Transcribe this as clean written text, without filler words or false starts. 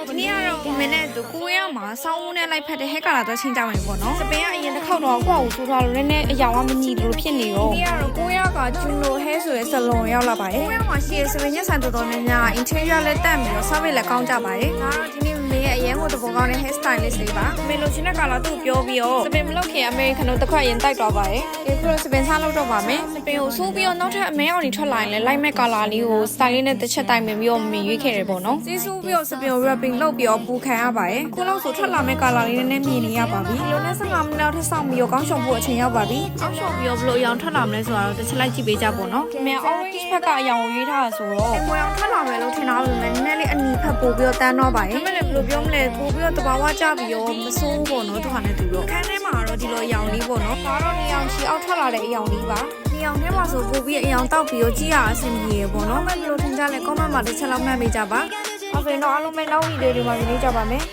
ဒီနေ့ကတော့မင်းနဲ့သူကိုရမှာစောင်းဦးနဲ့လိုက်ဖက်တဲ့ဟဲကာလာတော့ချင်းကြမယ်ပေါ့နော်စပင်ကအရင်တစ်ခေါက်တော့ကိုယ့်ကိုစူးထားလို့နည်းနည်းအယောင်ကမညီလို့ဖြစ်နေရောဒီနေ့ကတော့ကိုရကဂျူနိုဟဲဆိုတဲ့ဆလွန်ရောက်လာပါတယ်ကိုရမှာရှိတဲ့စပင်ညက်ဆိုင်တော်တော်များများ interior လက်တက်ပြီးတော့ service လည်းကောင်းကြပါတယ်ဒါတော့ဒီနေ့မင်းရဲ့အရင်ကတပုံကောင်းတဲ့ hair stylist လေးပါမင်းလိုချင်တဲ့ color သူ့ပြောပြီးတော့စပင်မလုပ်ခင် American တို့တစ်ခွက်ရင်တိုက်သွားပါတယ်ဒီခုတော့စပင်စားလုပ်တော့ပါမယ်စပင်ကိုဆိုးပြီးတော့နောက်ထပ်အမဲအောင်ကြီးထွက်လာရင်လည်း light matte color လေးကို style လေးနဲ့တစ်ချက်တိုင်ပြီးတော့မြင်ရွေးခဲ့တယ်ပေါ့နော်စီးဆူးပြီးတော့စပင်ကို wrapping လုပ်ပြီးတော့ပူခံရပါတယ်ခုလောက်ဆိုထွက်လာမယ့် color လေးနဲ့မြင်နေရပါပြီဒီလိုနဲ့15မိနစ်လောက်ထပ်ဆောင်ပြီးတော့ကောင်းရှုံဖို့အချိန်ရောက်ပါပြီကောင်းရှုံပြီးတော့ဘလို့အရောင်ထွက်လာမလဲဆိုတော့တစ်ချက်လိုက်ကြည့်ပေးကြပေါ့နော်ဒီမြန် orange ဘက်ကအရောင်ကိုရွေးထားတာဆိုတော့မွေအောင်ထွက်လာမယ်လို့ထင်တာပဲနည်းနည်းလေးအနီဖက်ပို့ပြီးတော့တန်းတော့ပါတယ်ဒါပေမဲ့လည်းဘယ်လိုပြောမလဲပို့ပြီးတော့တဘာဝကြပြီးတော့မဆိုးပေါ့နော်သူကလည်းသူတော့ခန်းထဲမှာတော့ဒီလိုအရောင်လေးပေါ့နော်ဒါတော့နေအောင်ချီအောက်ထွက်လာတဲ့အရောင်လေးပါဒီအောင်ထဲမှာဆိုပို့ပြီးအရောင်တောက်ပြီးတော့ကြည့်ရအဆင်ပြေရပေါ့နော်ဘယ်လိုထင်ကြလဲ comment မှာတစ်ချက်လောက်မှတ်ပေးကြပါဟုတ်ပြီတော့အားလုံးပဲနောက်ဗီဒီယိုတွေမှာမြင်ကြပါမယ်